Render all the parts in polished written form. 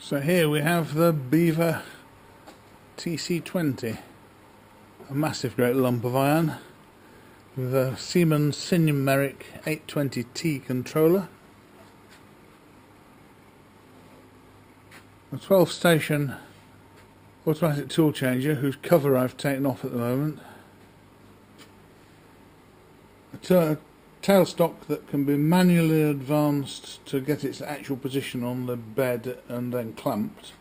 So here we have the Beaver TC20, a massive great lump of iron with a Siemens Cinumeric 820T controller, a 12 station automatic tool changer whose cover I've taken off at the moment, a tailstock that can be manually advanced to get its actual position on the bed and then clamped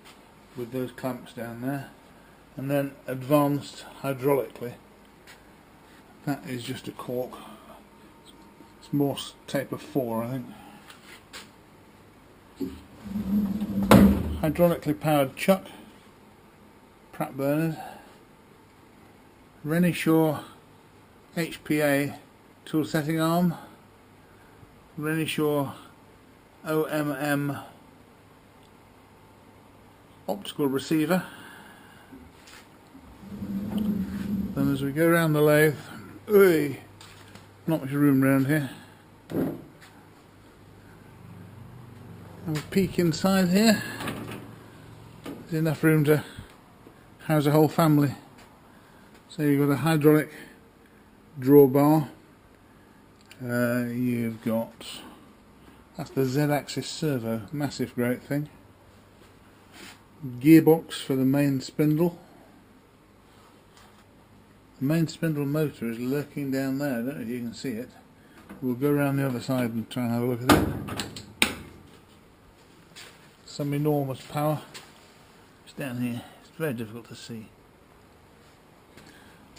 with those clamps down there, and then advanced hydraulically. That is just a cork. It's more taper 4, I think. Hydraulically powered chuck, Pratt Bernard, Renishaw HPA tool setting arm, Renishaw OMM optical receiver. Then as we go around the lathe, not much room around here. Have a peek inside here. There's enough room to house a whole family. So you've got a hydraulic drawbar. You've got, that's the Z-axis servo, massive great thing. Gearbox for the main spindle. The main spindle motor is lurking down there, I don't know if you can see it. We'll go around the other side and try and have a look at it. Some enormous power. It's down here, it's very difficult to see.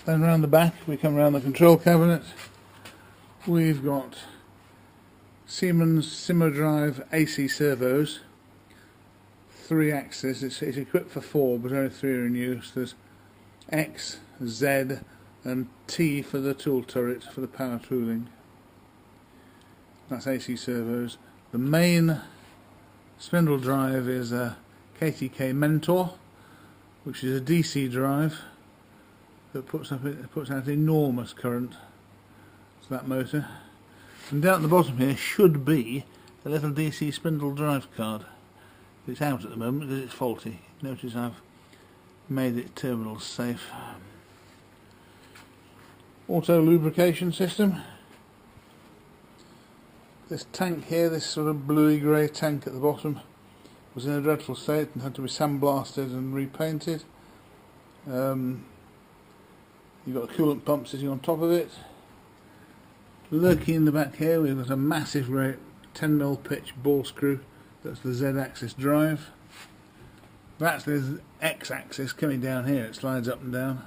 Then around the back we come around the control cabinet. We've got Siemens Simodrive AC servos, 3 axis. It's equipped for 4 but only 3 are in use. There's X, Z and T for the tool turret for the power tooling. That's AC servos. The main spindle drive is a KTK Mentor, which is a DC drive that puts out enormous current. So that motor. And down at the bottom here should be a little DC spindle drive card. It's out at the moment because it's faulty. Notice I've made it terminal safe. Auto lubrication system. This tank here, this sort of bluey grey tank at the bottom, was in a dreadful state and had to be sandblasted and repainted. You've got a coolant pump sitting on top of it. Lurking in the back here we've got a massive great 10mm pitch ball screw. That's the Z-axis drive. That's the X-axis coming down here, it slides up and down.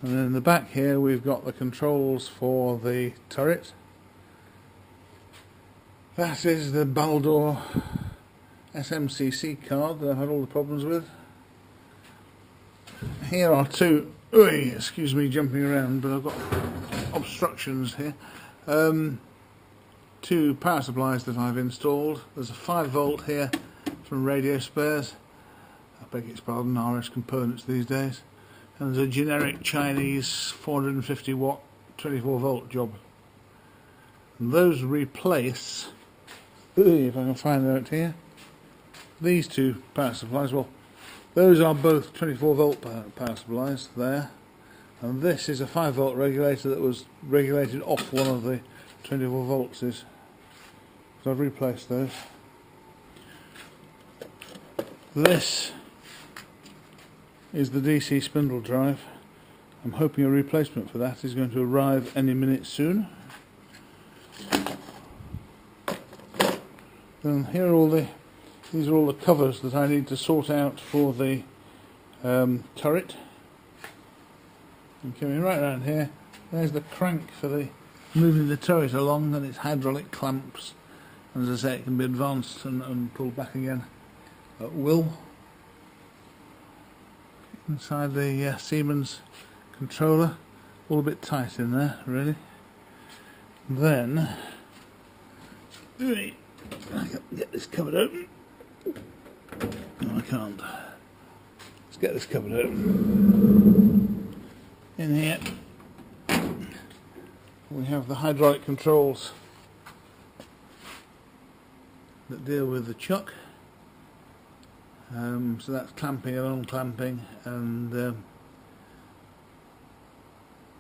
And then in the back here we've got the controls for the turret. That is the Baldor SMCC card that I've had all the problems with. Here are two, excuse me jumping around, but I've got obstructions here. 2 power supplies that I've installed. There's a 5V here from Radio Spares, I beg its pardon, RS Components these days, and there's a generic Chinese 450 watt 24V job. And those replace, if I can find out here, these 2 power supplies. Well, those are both 24V power supplies there, and this is a 5V regulator that was regulated off one of the 24V. So I've replaced those. This is the DC spindle drive. I'm hoping a replacement for that is going to arrive any minute soon. Then here are all these are all the covers that I need to sort out for the turret. And coming right around here, there's the crank for the moving the turret along, and its hydraulic clamps. And as I say, it can be advanced and pulled back again at will. Inside the Siemens controller, all a bit tight in there, really. Then, I can get this cupboard open. No, I can't. Let's get this cupboard open. In here, we have the hydraulic controls that deal with the chuck. So that's clamping and unclamping, and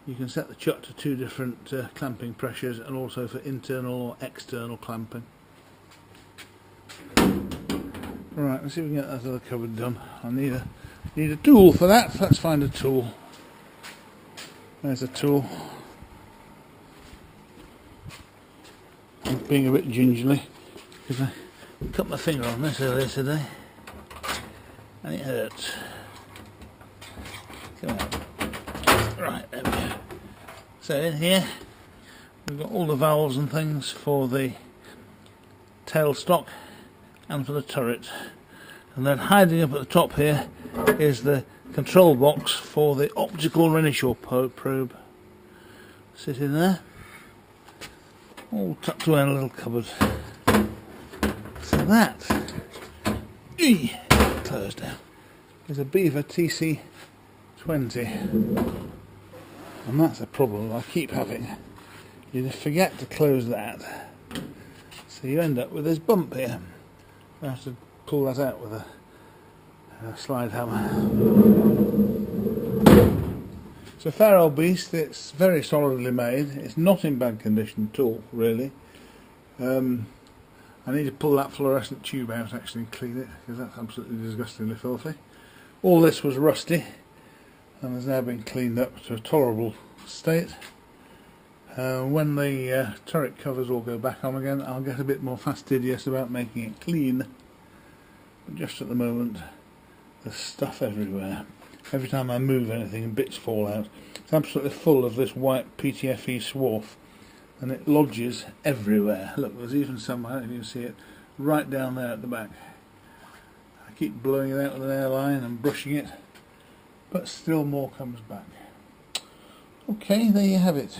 you can set the chuck to 2 different clamping pressures, and also for internal or external clamping. Right, let's see if we can get that other cupboard done. I need a tool for that. Let's find a tool. There's a tool. I'm being a bit gingerly because I cut my finger on this earlier today and it hurts. Come out. Right, there we go. So in here we've got all the valves and things for the tailstock and for the turret, and then hiding up at the top here is the control box for the optical Renishaw probe. Sitting there, all tucked away in a little cupboard. So that closed down is a Beaver TC20, and that's a problem I keep having. You just forget to close that, so you end up with this bump here. I have to pull that out with a slide hammer. It's a fair old beast. It's very solidly made. It's not in bad condition at all, really. I need to pull that fluorescent tube out actually and clean it, because that's absolutely disgustingly filthy. All this was rusty and has now been cleaned up to a tolerable state. When the turret covers all go back on again, I'll get a bit more fastidious about making it clean. But just at the moment, there's stuff everywhere. Every time I move anything, bits fall out. It's absolutely full of this white PTFE swarf, and it lodges everywhere. Look, there's even some, I don't know if you can see it, right down there at the back. I keep blowing it out with an airline and brushing it, but still more comes back. Okay, there you have it.